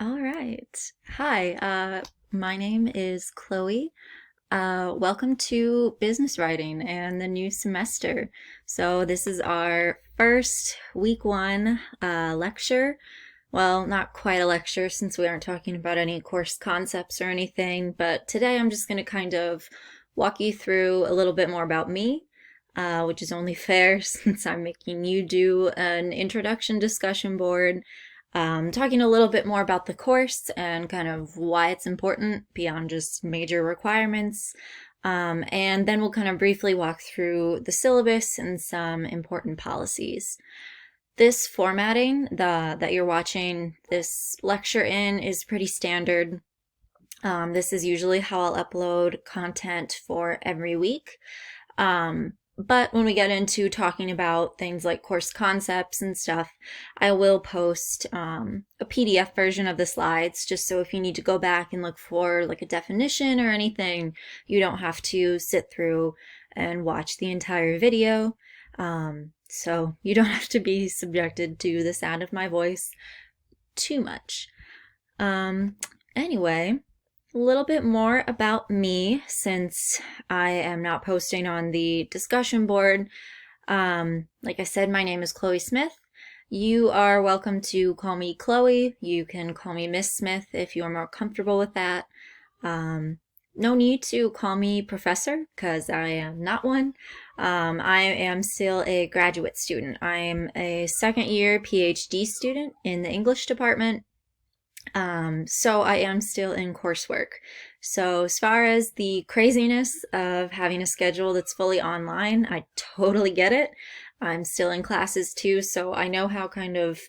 All right. Hi, my name is Chloe. Welcome to business writing and the new semester. So this is our first week one lecture. Well, not quite a lecture since we aren't talking about any course concepts or anything, but today I'm just going to kind of walk you through a little bit more about me, which is only fair since I'm making you do an introduction discussion board, talking a little bit more about the course and kind of why it's important beyond just major requirements. And then we'll kind of briefly walk through the syllabus and some important policies. This formatting that you're watching this lecture in is pretty standard. This is usually how I'll upload content for every week. But when we get into talking about things like course concepts and stuff, I will post a PDF version of the slides just so if you need to go back and look for like a definition or anything, you don't have to sit through and watch the entire video. So you don't have to be subjected to the sound of my voice too much. Anyway, a little bit more about me since I am not posting on the discussion board. Like I said, my name is Chloe Smith. You are welcome to call me Chloe. You can call me Miss Smith if you are more comfortable with that. No need to call me professor because I am not one. I am still a graduate student. I am a second year PhD student in the English department. So I am still in coursework. So as far as the craziness of having a schedule that's fully online, I totally get it. I'm still in classes too, so I know how kind of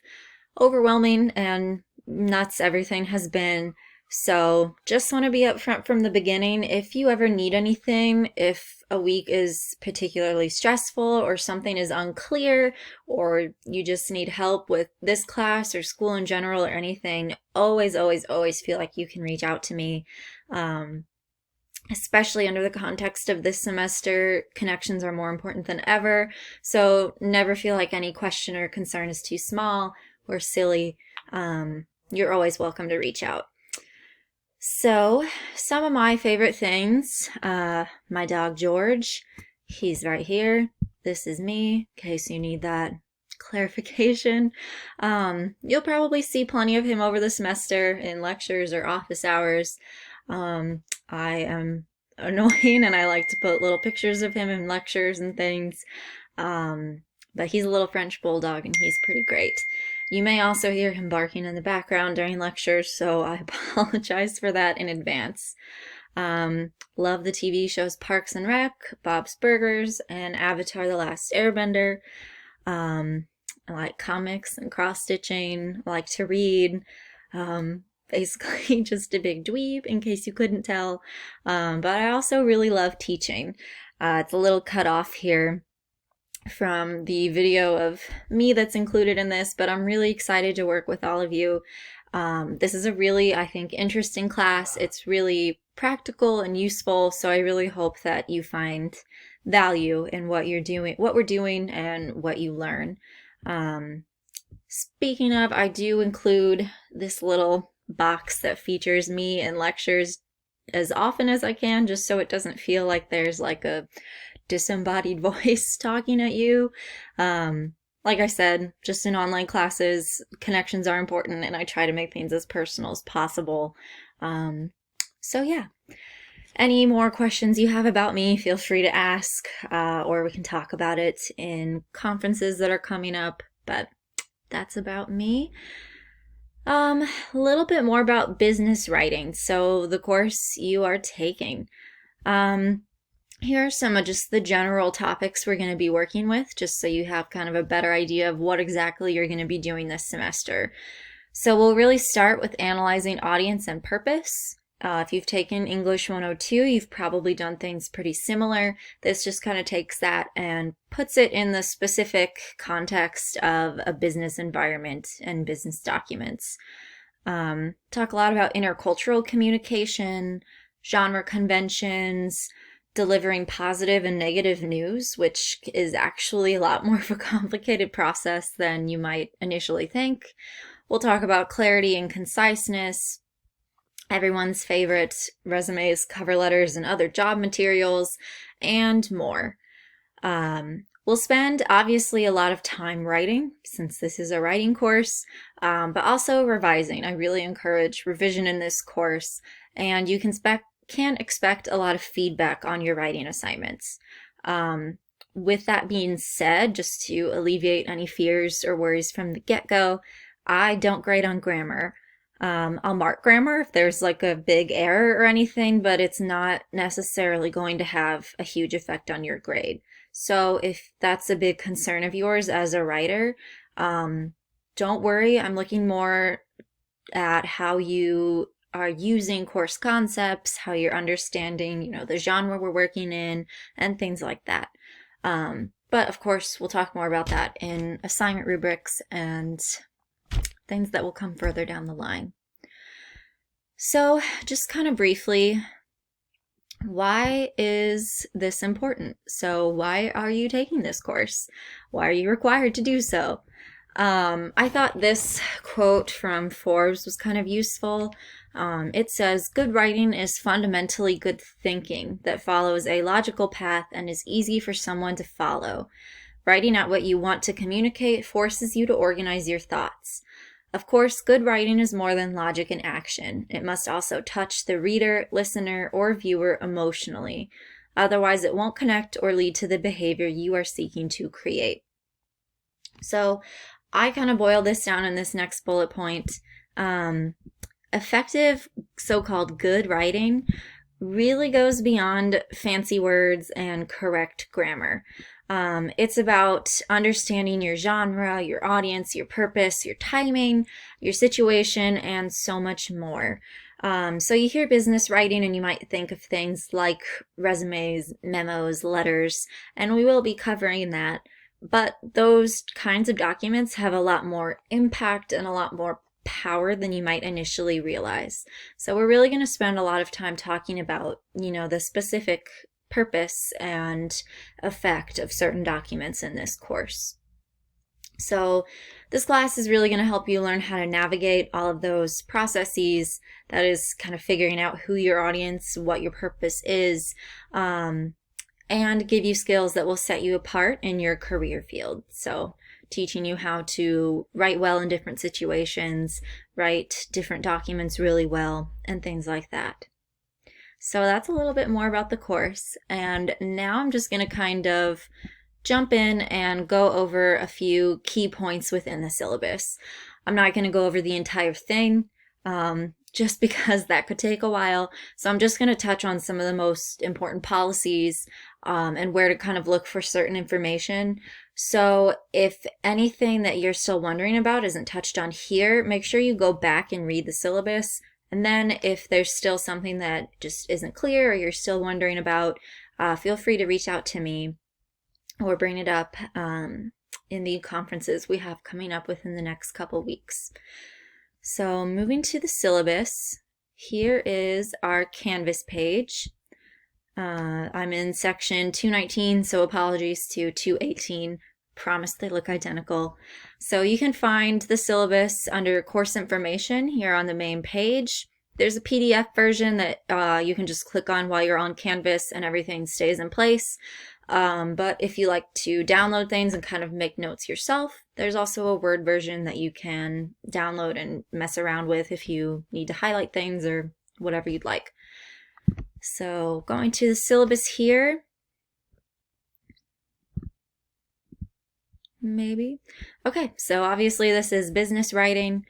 overwhelming and nuts everything has been. So just want to be upfront from the beginning. If you ever need anything, if a week is particularly stressful or something is unclear, or you just need help with this class or school in general or anything, always, always, always feel like you can reach out to me. Especially under the context of this semester, connections are more important than ever. So never feel like any question or concern is too small or silly. You're always welcome to reach out. So, some of my favorite things, my dog George, he's right here. This is me, in case you need that clarification. You'll probably see plenty of him over the semester in lectures or office hours. I am annoying and I like to put little pictures of him in lectures and things. But he's a little French bulldog and he's pretty great. You may also hear him barking in the background during lectures, so I apologize for that in advance. Love the TV shows Parks and Rec, Bob's Burgers, and Avatar: The Last Airbender. I like comics and cross-stitching. I like to read. Basically just a big dweeb, in case you couldn't tell. But I also really love teaching. It's a little cut off here from the video of me that's included in this, but I'm really excited to work with all of you. This is a really, I think, interesting class. It's really practical and useful, so I really hope that you find value in what you're doing, what we're doing, and what you learn. Speaking of, I do include this little box that features me in lectures as often as I can, just so it doesn't feel like there's like a disembodied voice talking at you. Like I said, just in online classes, connections are important, and I try to make things as personal as possible. So yeah. Any more questions you have about me, feel free to ask, or we can talk about it in conferences that are coming up, but that's about me. A little bit more about business writing. So the course you are taking. Here are some of just the general topics we're going to be working with, just so you have kind of a better idea of what exactly you're going to be doing this semester. So we'll really start with analyzing audience and purpose. If you've taken English 102, you've probably done things pretty similar. This just kind of takes that and puts it in the specific context of a business environment and business documents. Talk a lot about intercultural communication, genre conventions, delivering positive and negative news, which is actually a lot more of a complicated process than you might initially think. We'll talk about clarity and conciseness, everyone's favorite resumes, cover letters, and other job materials, and more. We'll spend obviously a lot of time writing since this is a writing course, but also revising. I really encourage revision in this course, and you can expect a lot of feedback on your writing assignments. With that being said, just to alleviate any fears or worries from the get-go, I don't grade on grammar. I'll mark grammar if there's like a big error or anything, but it's not necessarily going to have a huge effect on your grade. So if that's a big concern of yours as a writer, don't worry. I'm looking more at how you are using course concepts, how you're understanding, the genre we're working in, and things like that. But of course, we'll talk more about that in assignment rubrics and things that will come further down the line. So just kind of briefly, why is this important? So why are you taking this course? Why are you required to do so? I thought this quote from Forbes was kind of useful. It says, "Good writing is fundamentally good thinking that follows a logical path and is easy for someone to follow. Writing out what you want to communicate forces you to organize your thoughts. Of course, good writing is more than logic and action. It must also touch the reader, listener, or viewer emotionally. Otherwise, it won't connect or lead to the behavior you are seeking to create." So I kind of boil this down in this next bullet point. Effective, so-called good writing really goes beyond fancy words and correct grammar. It's about understanding your genre, your audience, your purpose, your timing, your situation, and so much more. So you hear business writing and you might think of things like resumes, memos, letters, and we will be covering that. But those kinds of documents have a lot more impact and a lot more power than you might initially realize. So we're really going to spend a lot of time talking about, the specific purpose and effect of certain documents in this course. So this class is really going to help you learn how to navigate all of those processes. That is kind of figuring out who your audience, what your purpose is, and give you skills that will set you apart in your career field. So teaching you how to write well in different situations, write different documents really well, and things like that. So that's a little bit more about the course. And now I'm just going to kind of jump in and go over a few key points within the syllabus. I'm not going to go over the entire thing, just because that could take a while. So I'm just going to touch on some of the most important policies and where to kind of look for certain information. So if anything that you're still wondering about isn't touched on here, make sure you go back and read the syllabus. And then if there's still something that just isn't clear or you're still wondering about, feel free to reach out to me or bring it up in the conferences we have coming up within the next couple weeks. So moving to the syllabus, here is our Canvas page. I'm in section 219, so apologies to 218. Promise they look identical. So you can find the syllabus under course information here on the main page. There's a PDF version that you can just click on while you're on Canvas and everything stays in place. But if you like to download things and kind of make notes yourself, there's also a Word version that you can download and mess around with if you need to highlight things or whatever you'd like. So going to the syllabus here. Maybe. Okay, so obviously this is business writing.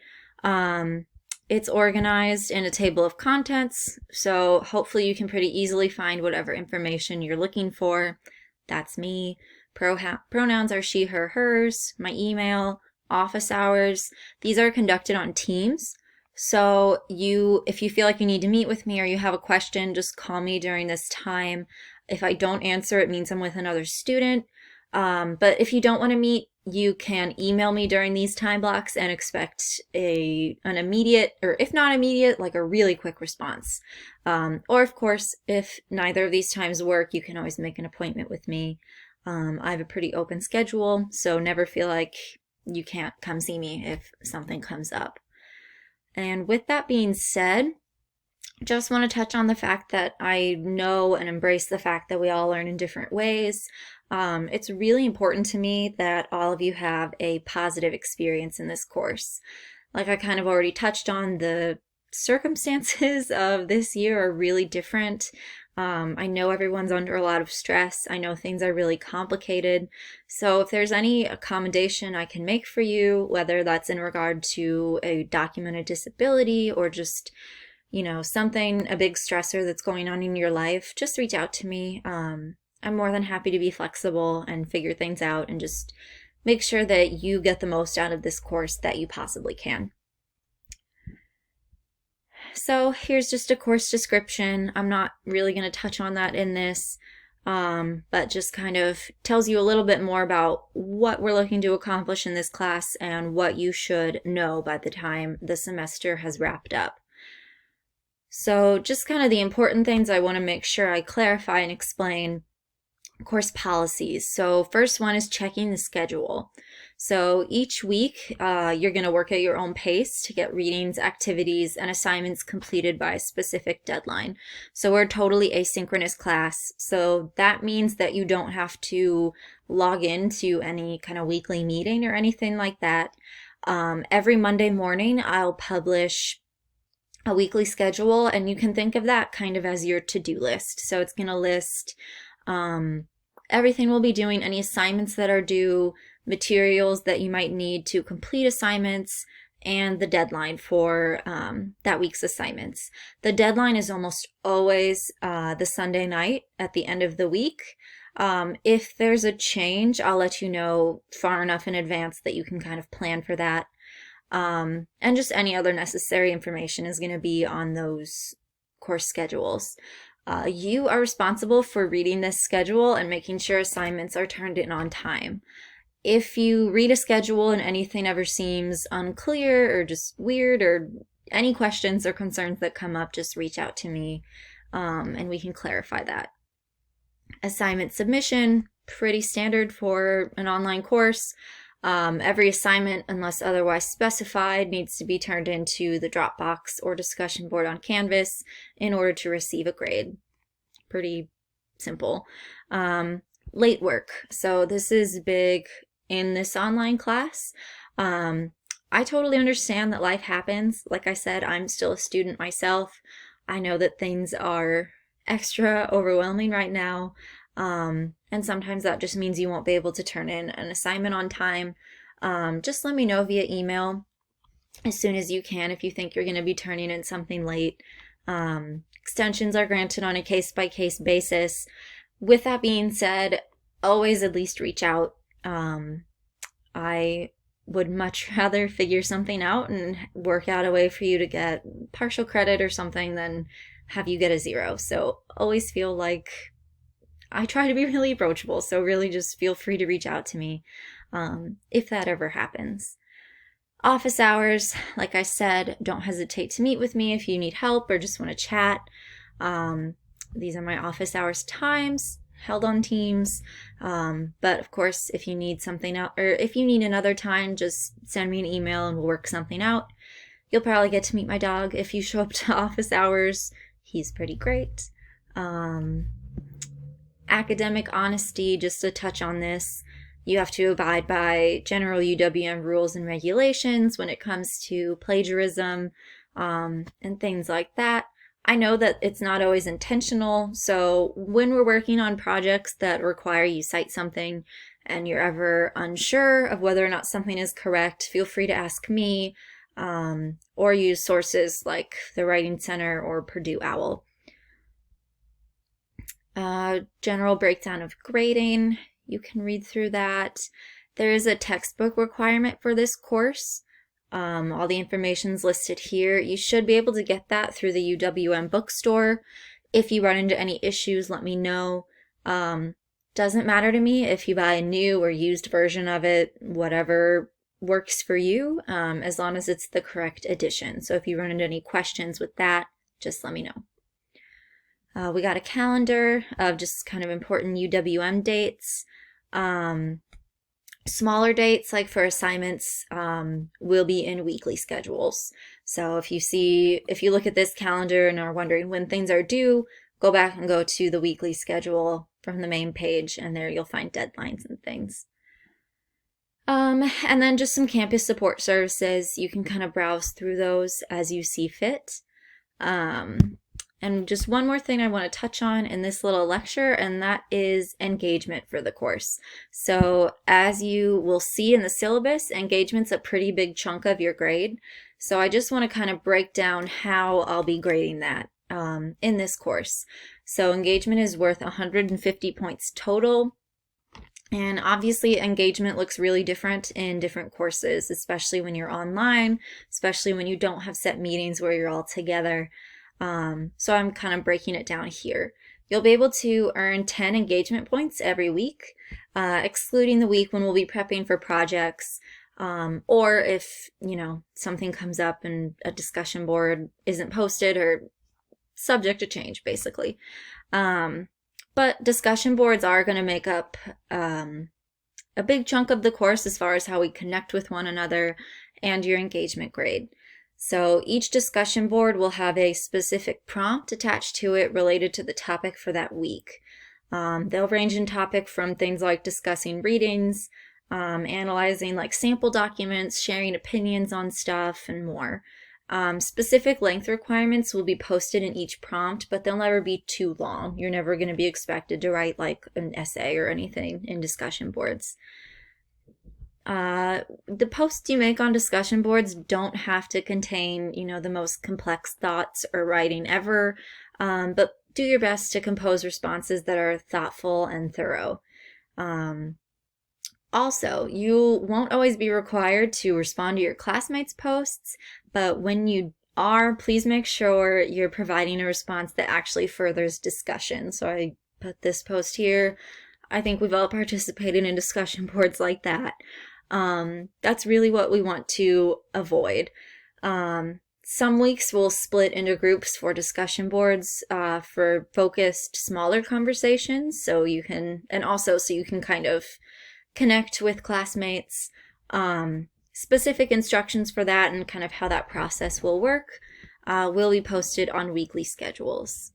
It's organized in a table of contents, so hopefully you can pretty easily find whatever information you're looking for. That's me. Pronouns are she, her, hers. My email, office hours. These are conducted on Teams. So if you feel like you need to meet with me or you have a question, just call me during this time. If I don't answer, it means I'm with another student. But if you don't want to meet, you can email me during these time blocks and expect an immediate, or if not immediate, like a really quick response. Or of course, if neither of these times work, you can always make an appointment with me. I have a pretty open schedule, so never feel like you can't come see me if something comes up. And with that being said, just want to touch on the fact that I know and embrace the fact that we all learn in different ways. It's really important to me that all of you have a positive experience in this course. Like I kind of already touched on, the circumstances of this year are really different. I know everyone's under a lot of stress. I know things are really complicated. So if there's any accommodation I can make for you, whether that's in regard to a documented disability or just, something, a big stressor that's going on in your life, just reach out to me. I'm more than happy to be flexible and figure things out and just make sure that you get the most out of this course that you possibly can. So here's just a course description. I'm not really going to touch on that in this, but just kind of tells you a little bit more about what we're looking to accomplish in this class and what you should know by the time the semester has wrapped up. So just kind of the important things I want to make sure I clarify and explain. Course policies. So first one is checking the schedule. So each week you're going to work at your own pace to get readings, activities, and assignments completed by a specific deadline. So we're a totally asynchronous class. So that means that you don't have to log into any kind of weekly meeting or anything like that. Every Monday morning I'll publish a weekly schedule, and you can think of that kind of as your to-do list. So it's going to list everything we'll be doing, any assignments that are due, materials that you might need to complete assignments, and the deadline for that week's assignments. The deadline is almost always the Sunday night at the end of the week. If there's a change, I'll let you know far enough in advance that you can kind of plan for that. And just any other necessary information is going to be on those course schedules. You are responsible for reading this schedule and making sure assignments are turned in on time. If you read a schedule and anything ever seems unclear or just weird, or any questions or concerns that come up, just reach out to me and we can clarify that. Assignment submission, pretty standard for an online course. Every assignment, unless otherwise specified, needs to be turned into the Dropbox or discussion board on Canvas in order to receive a grade. Pretty simple. Late work. So this is big in this online class. I totally understand that life happens. Like I said, I'm still a student myself. I know that things are extra overwhelming right now. And sometimes that just means you won't be able to turn in an assignment on time. Just let me know via email as soon as you can if you think you're going to be turning in something late. Extensions are granted on a case-by-case basis. With that being said, always at least reach out. I would much rather figure something out and work out a way for you to get partial credit or something than have you get a 0. So always feel like I try to be really approachable, so really just feel free to reach out to me if that ever happens. Office hours, like I said, don't hesitate to meet with me if you need help or just want to chat. These are my office hours times, held on Teams. But of course, if you need something out, or if you need another time, just send me an email and we'll work something out. You'll probably get to meet my dog if you show up to office hours. He's pretty great. Academic honesty, just to touch on this, you have to abide by general UWM rules and regulations when it comes to plagiarism and things like that. I know that it's not always intentional, so when we're working on projects that require you cite something and you're ever unsure of whether or not something is correct, feel free to ask me or use sources like the Writing Center or Purdue OWL. General breakdown of grading, you can read through that. There is a textbook requirement for this course. All the information's listed here. You should be able to get that through the UWM bookstore. If you run into any issues, let me know. Doesn't matter to me if you buy a new or used version of it, whatever works for you, as long as it's the correct edition. So if you run into any questions with that, just let me know. We got a calendar of just kind of important UWM dates. Smaller dates, like for assignments, will be in weekly schedules. So if you look at this calendar and are wondering when things are due, go back and go to the weekly schedule from the main page, and there you'll find deadlines and things. And then just some campus support services. You can kind of browse through those as you see fit. And just one more thing I want to touch on in this little lecture, and that is engagement for the course. So as you will see in the syllabus, engagement's a pretty big chunk of your grade. So I just want to kind of break down how I'll be grading that in this course. So engagement is worth 150 points total. And obviously engagement looks really different in different courses, especially when you're online, especially when you don't have set meetings where you're all together. So I'm kind of breaking it down here. You'll be able to earn 10 engagement points every week, excluding the week when we'll be prepping for projects, or if, something comes up and a discussion board isn't posted or subject to change, basically. But discussion boards are going to make up a big chunk of the course as far as how we connect with one another and your engagement grade. So each discussion board will have a specific prompt attached to it related to the topic for that week. They'll range in topic from things like discussing readings, analyzing like sample documents, sharing opinions on stuff, and more. Specific length requirements will be posted in each prompt, but they'll never be too long. You're never going to be expected to write like an essay or anything in discussion boards. The posts you make on discussion boards don't have to contain, the most complex thoughts or writing ever, but do your best to compose responses that are thoughtful and thorough. Also, you won't always be required to respond to your classmates' posts, but when you are, please make sure you're providing a response that actually furthers discussion. So I put this post here. I think we've all participated in discussion boards like that. That's really what we want to avoid. Some weeks we'll split into groups for discussion boards for focused, smaller conversations, so you can kind of connect with classmates. Specific instructions for that and kind of how that process will work will be posted on weekly schedules.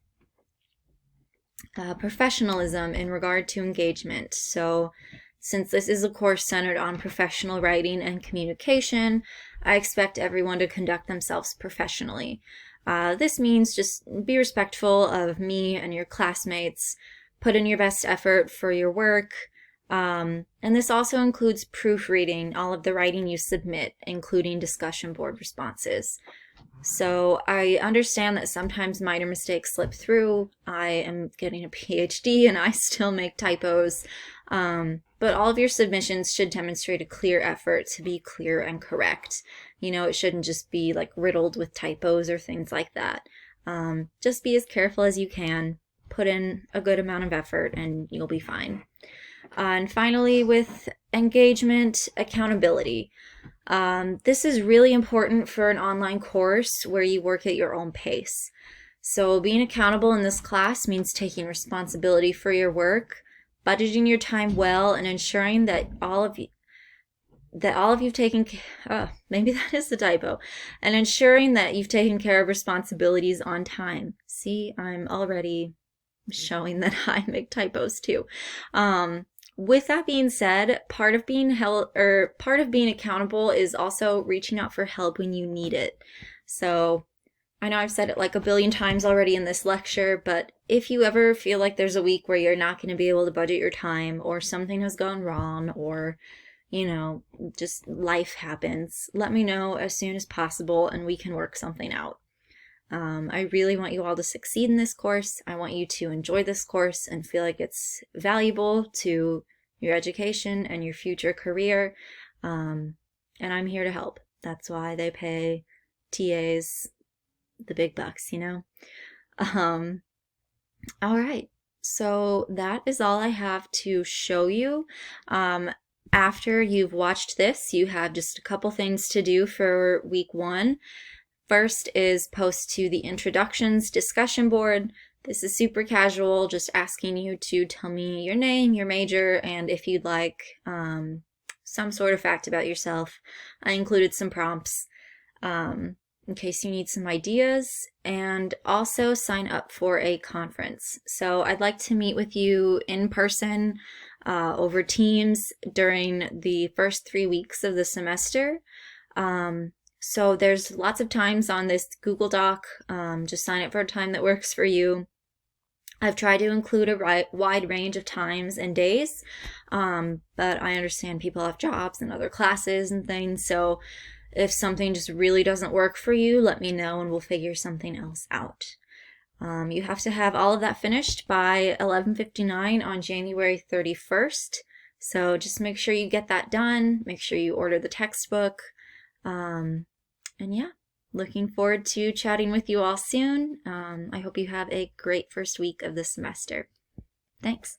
Professionalism in regard to engagement. So since this is a course centered on professional writing and communication, I expect everyone to conduct themselves professionally. This means just be respectful of me and your classmates, put in your best effort for your work, and this also includes proofreading all of the writing you submit, including discussion board responses. So I understand that sometimes minor mistakes slip through. I am getting a PhD and I still make typos. But all of your submissions should demonstrate a clear effort to be clear and correct. It shouldn't just be like riddled with typos or things like that. Just be as careful as you can, put in a good amount of effort, and you'll be fine. And finally, with engagement, accountability. This is really important for an online course where you work at your own pace. So being accountable in this class means taking responsibility for your work, budgeting your time well, and ensuring that all of you've taken, maybe that is the typo, and ensuring that you've taken care of responsibilities on time. See, I'm already showing that I make typos too. With that being said, part of being accountable is also reaching out for help when you need it. So I know I've said it like a billion times already in this lecture, but if you ever feel like there's a week where you're not going to be able to budget your time, or something has gone wrong, or just life happens, let me know as soon as possible and we can work something out. I really want you all to succeed in this course. I want you to enjoy this course and feel like it's valuable to your education and your future career. And I'm here to help. That's why they pay TAs the big bucks, All right. So that is all I have to show you. After you've watched this, you have just a couple things to do for week 1. First is post to the introductions discussion board. This is super casual, just asking you to tell me your name, your major, and if you'd like some sort of fact about yourself. I included some prompts in case you need some ideas, and also sign up for a conference. So I'd like to meet with you in person over Teams during the first 3 weeks of the semester. So there's lots of times on this Google Doc. Just sign up for a time that works for you. I've tried to include a wide range of times and days, but I understand people have jobs and other classes and things, so if something just really doesn't work for you, let me know and we'll figure something else out. You have to have all of that finished by 11:59 on January 31st, so just make sure you get that done, make sure you order the textbook, and yeah. Looking forward to chatting with you all soon. I hope you have a great first week of the semester. Thanks.